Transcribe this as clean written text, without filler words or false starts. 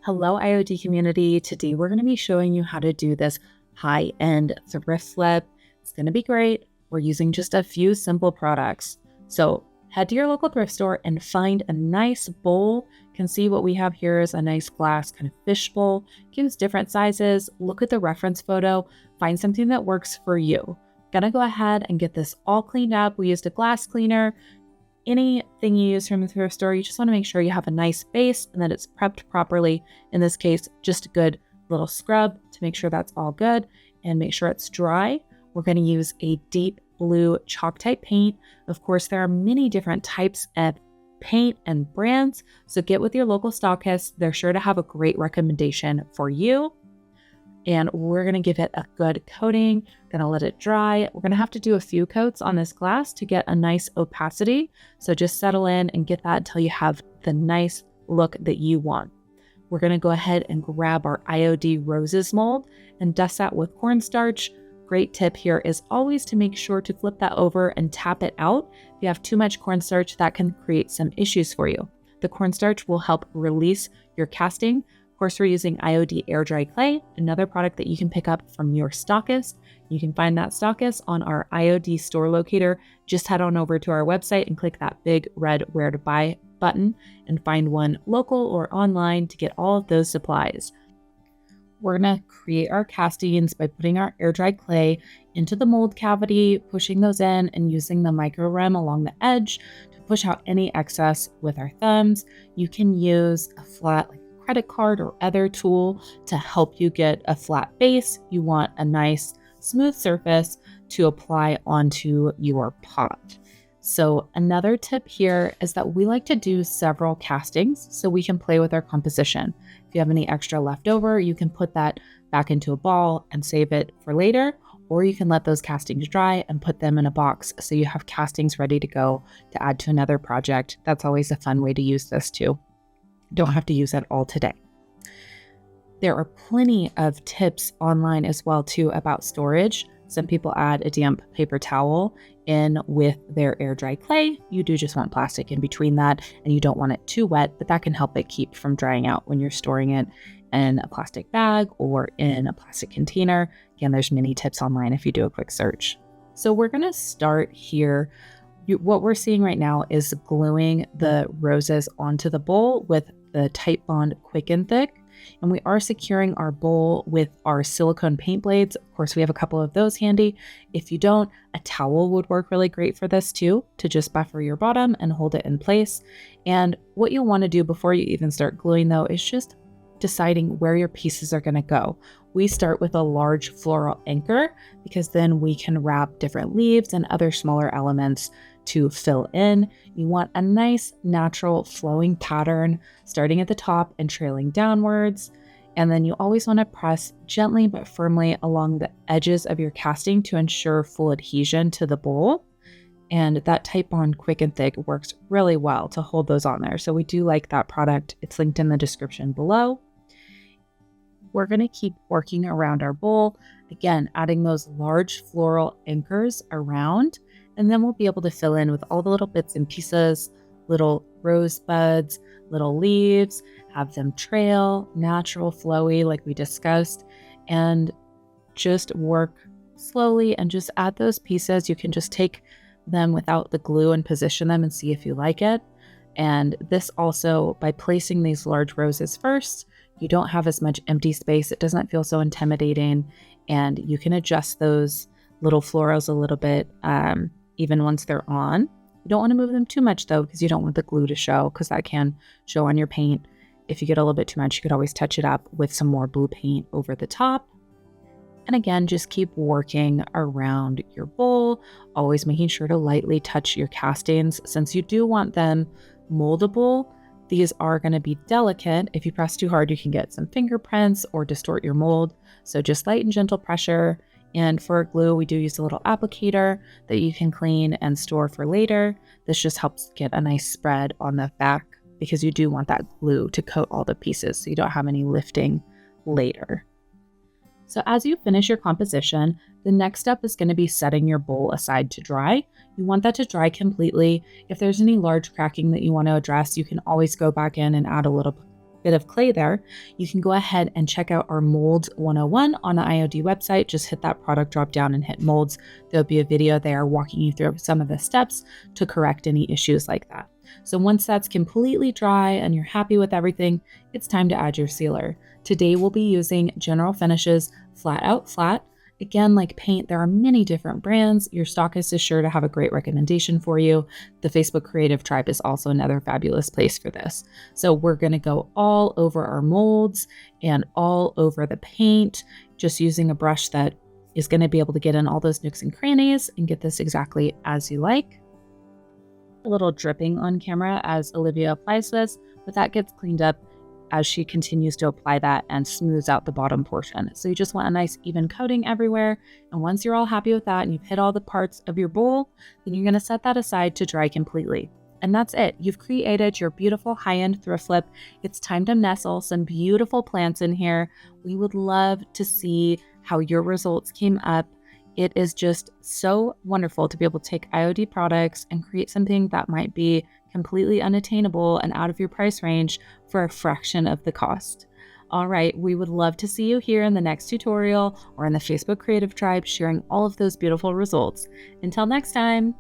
Hello, IOD community. Today we're going to be showing you how to do this high-end thrift flip. It's going to be great. We're using just a few simple products. So head to your local thrift store and find a nice bowl. You can see what we have here is a nice glass kind of fish bowl. Gives different sizes. Look at the reference photo. Find something that works for you. Gonna go ahead and get this all cleaned up. We used a glass cleaner. Anything you use from the thrift store, you just want to make sure you have a nice base and that it's prepped properly. In this case, just a good little scrub to make sure that's all good and make sure it's dry. We're going to use a deep blue chalk type paint. Of course, there are many different types of paint and brands, so get with your local stockist. They're sure to have a great recommendation for you. And we're going to give it a good coating, going to let it dry. We're going to have to do a few coats on this glass to get a nice opacity. So just settle in and get that until you have the nice look that you want. We're going to go ahead and grab our IOD Roses Mould and dust that with cornstarch. Great tip here is always to make sure to flip that over and tap it out. If you have too much cornstarch, that can create some issues for you. The cornstarch will help release your casting. Of course, we're using IOD Air Dry Clay, another product that you can pick up from your stockist. You can find that stockist on our IOD store locator. Just head on over to our website and click that big red Where to Buy button and find one local or online to get all of those supplies. We're going to create our castings by putting our air dry clay into the mold cavity, pushing those in and using the micro rim along the edge to push out any excess with our thumbs. You can use a flat credit card or other tool to help you get a flat base. You want a nice smooth surface to apply onto your pot. So another tip here is that we like to do several castings so we can play with our composition. If you have any extra left over, you can put that back into a ball and save it for later, or you can let those castings dry and put them in a box so you have castings ready to go to add to another project. That's always a fun way to use this too. Don't have to use that all today. There are plenty of tips online as well too about storage. Some people add a damp paper towel in with their air dry clay. You do just want plastic in between that and you don't want it too wet, but that can help it keep from drying out when you're storing it in a plastic bag or in a plastic container. Again, there's many tips online if you do a quick search. So we're going to start here. What we're seeing right now is gluing the roses onto the bowl with the Titebond Quick and Thick. And we are securing our bowl with our silicone paint blades. Of course, we have a couple of those handy. If you don't, a towel would work really great for this too, to just buffer your bottom and hold it in place. And what you'll want to do before you even start gluing though is just deciding where your pieces are going to go. We start with a large floral anchor because then we can wrap different leaves and other smaller elements to fill in. You want a nice natural flowing pattern starting at the top and trailing downwards. And then you always want to press gently but firmly along the edges of your casting to ensure full adhesion to the bowl. And that Titebond Quick and Thick works really well to hold those on there. So we do like that product. It's linked in the description below. We're going to keep working around our bowl, again, adding those large floral anchors around, and then we'll be able to fill in with all the little bits and pieces, little rosebuds, little leaves, have them trail, natural, flowy like we discussed, and just work slowly and just add those pieces. You can just take them without the glue and position them and see if you like it. And this also, by placing these large roses first, you don't have as much empty space. It doesn't feel so intimidating, and you can adjust those little florals a little bit even once they're on. You don't want to move them too much though, because you don't want the glue to show, because that can show on your paint. If you get a little bit too much, you could always touch it up with some more blue paint over the top. And again, just keep working around your bowl, always making sure to lightly touch your castings. Since you do want them moldable, these are going to be delicate. If you press too hard, you can get some fingerprints or distort your mold. So just light and gentle pressure. And for glue, we do use a little applicator that you can clean and store for later. This just helps get a nice spread on the back because you do want that glue to coat all the pieces so you don't have any lifting later. So as you finish your composition, the next step is going to be setting your bowl aside to dry. You want that to dry completely. If there's any large cracking that you want to address, you can always go back in and add a little bit of clay there, you can go ahead and check out our Molds 101 on the IOD website. Just hit that product drop down and hit molds. There'll be a video there walking you through some of the steps to correct any issues like that. So once that's completely dry and you're happy with everything, it's time to add your sealer. Today we'll be using General Finishes Flat Out Flat. Again, like paint, there are many different brands. Your stockist is sure to have a great recommendation for you. The Facebook Creative Tribe is also another fabulous place for this. So we're going to go all over our molds and all over the paint, just using a brush that is going to be able to get in all those nooks and crannies and get this exactly as you like. A little dripping on camera as Olivia applies this, but that gets cleaned up as she continues to apply that and smooths out the bottom portion. So you just want a nice even coating everywhere. And once you're all happy with that and you've hit all the parts of your bowl, then you're going to set that aside to dry completely. And that's it. You've created your beautiful high-end thrift flip. It's time to nestle some beautiful plants in here. We would love to see how your results came up. It is just so wonderful to be able to take IOD products and create something that might be completely unattainable and out of your price range for a fraction of the cost. All right, we would love to see you here in the next tutorial or in the Facebook Creative Tribe sharing all of those beautiful results. Until next time.